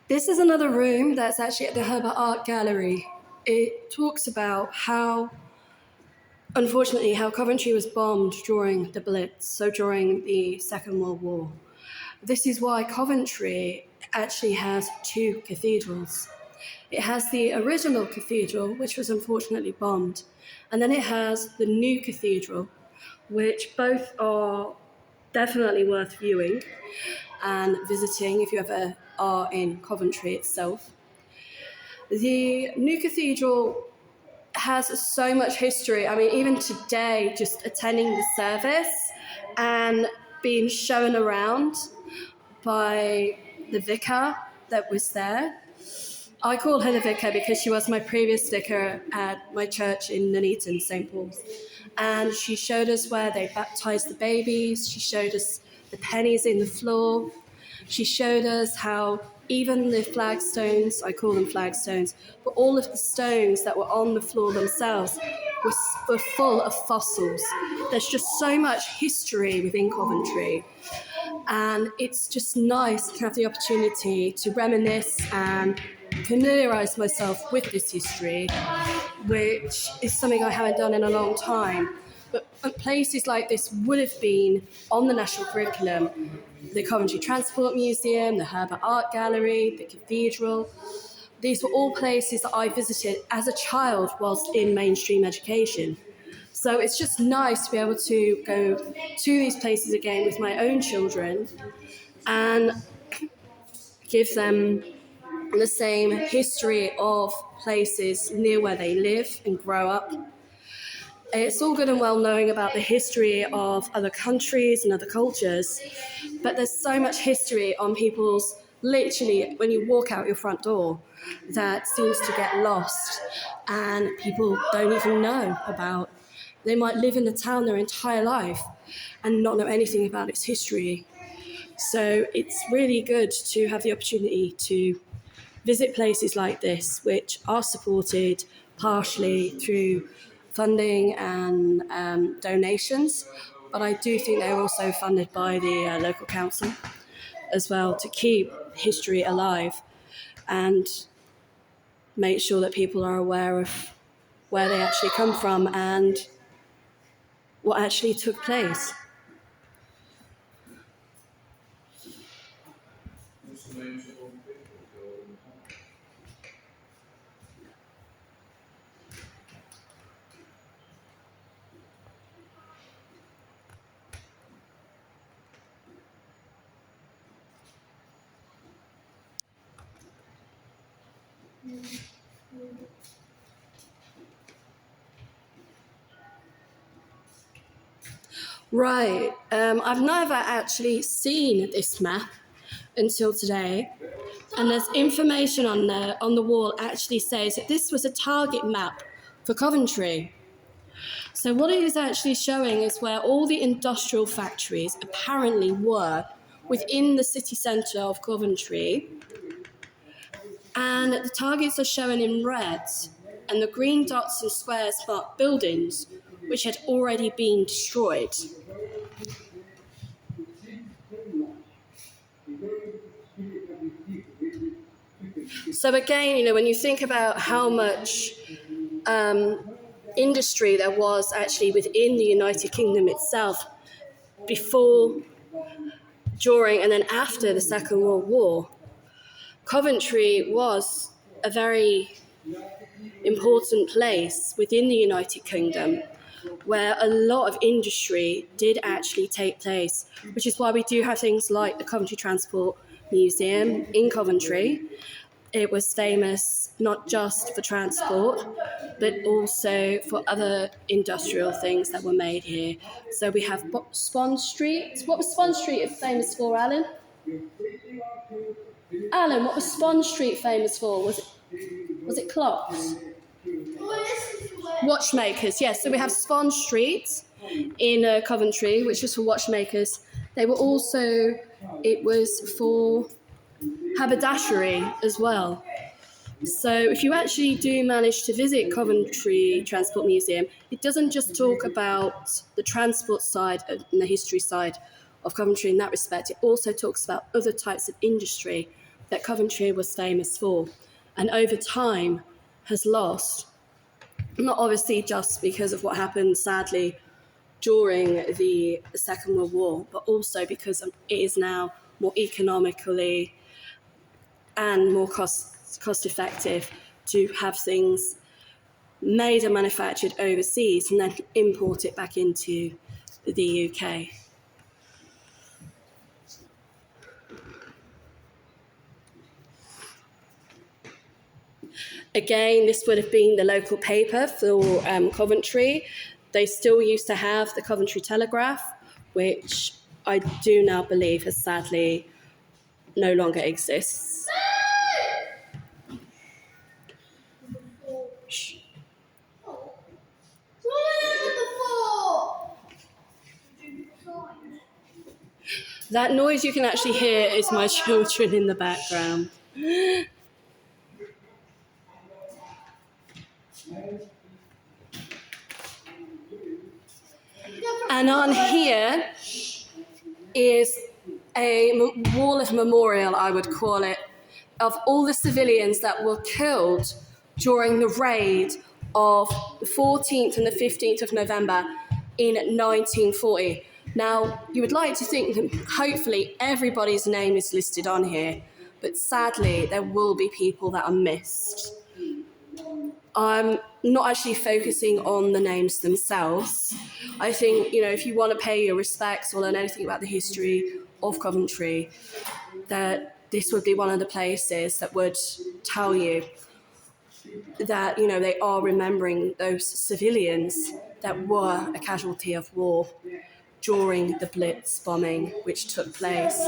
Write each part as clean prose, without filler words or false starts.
This is another room that's actually at the Herbert Art Gallery. It talks about how, unfortunately, how Coventry was bombed during the Blitz, so during the Second World War. This is why Coventry actually has two cathedrals. It has the original cathedral, which was unfortunately bombed, and then it has the new cathedral, which both are definitely worth viewing and visiting if you ever are in Coventry itself. The new cathedral has so much history. I mean, even today, just attending the service and being shown around by the vicar that was there. I call her the vicar because she was my previous vicar at my church in Nuneaton, St. Paul's. And she showed us where they baptised the babies. She showed us the pennies in the floor. She showed us how even the flagstones, I call them flagstones, but all of the stones that were on the floor themselves were full of fossils. There's just so much history within Coventry. And it's just nice to have the opportunity to reminisce and familiarise myself with this history, which is something I haven't done in a long time. But places like this would have been on the national curriculum. The Coventry Transport Museum, the Herbert Art Gallery, the Cathedral. These were all places that I visited as a child whilst in mainstream education. So it's just nice to be able to go to these places again with my own children and give them the same history of places near where they live and grow up. It's all good and well knowing about the history of other countries and other cultures, but there's so much history on people's, literally, when you walk out your front door, that seems to get lost and people don't even know about. They might live in the town their entire life and not know anything about its history. So it's really good to have the opportunity to visit places like this, which are supported partially through funding and donations, but I do think they're also funded by the local council as well to keep history alive and make sure that people are aware of where they actually come from and what actually took place. Right, I've never actually seen this map until today, and there's information on the wall actually says that this was a target map for Coventry. So what it is actually showing is where all the industrial factories apparently were within the city centre of Coventry, and the targets are shown in red, and the green dots and squares mark buildings which had already been destroyed. So again, when you think about how much industry there was actually within the United Kingdom itself before, during, and then after the Second World War, Coventry was a very important place within the United Kingdom where a lot of industry did actually take place, which is why we do have things like the Coventry Transport Museum in Coventry. It was famous not just for transport, but also for other industrial things that were made here. So we have Swan Street. What was Swan Street famous for, Alan? Alan, what was Swan Street famous for? Was it clocks? Watchmakers, yes. So we have Swan Street in Coventry, which was for watchmakers. It was for haberdashery as well. So if you actually do manage to visit Coventry Transport Museum, it doesn't just talk about the transport side and the history side of Coventry in that respect. It also talks about other types of industry that Coventry was famous for, and over time has lost, not obviously just because of what happened, sadly, during the Second World War, but also because it is now more economically and more cost effective to have things made and manufactured overseas and then import it back into the UK. Again, this would have been the local paper for Coventry. They still used to have the Coventry Telegraph, which I do now believe has sadly no longer exists. That noise you can actually hear is my children in the background. And on here is a wall of memorial, I would call it, of all the civilians that were killed during the raid of the 14th and the 15th of November in 1940. Now, you would like to think that hopefully everybody's name is listed on here, but sadly there will be people that are missed. I'm not actually focusing on the names themselves. I think, if you want to pay your respects or learn anything about the history of Coventry, that this would be one of the places that would tell you that, they are remembering those civilians that were a casualty of war during the Blitz bombing, which took place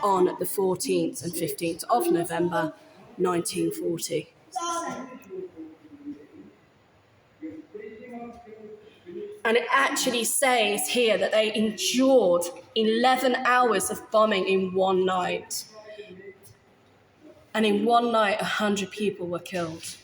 on the 14th and 15th of November, 1940. And it actually says here that they endured 11 hours of bombing in one night. And in one night, 100 people were killed.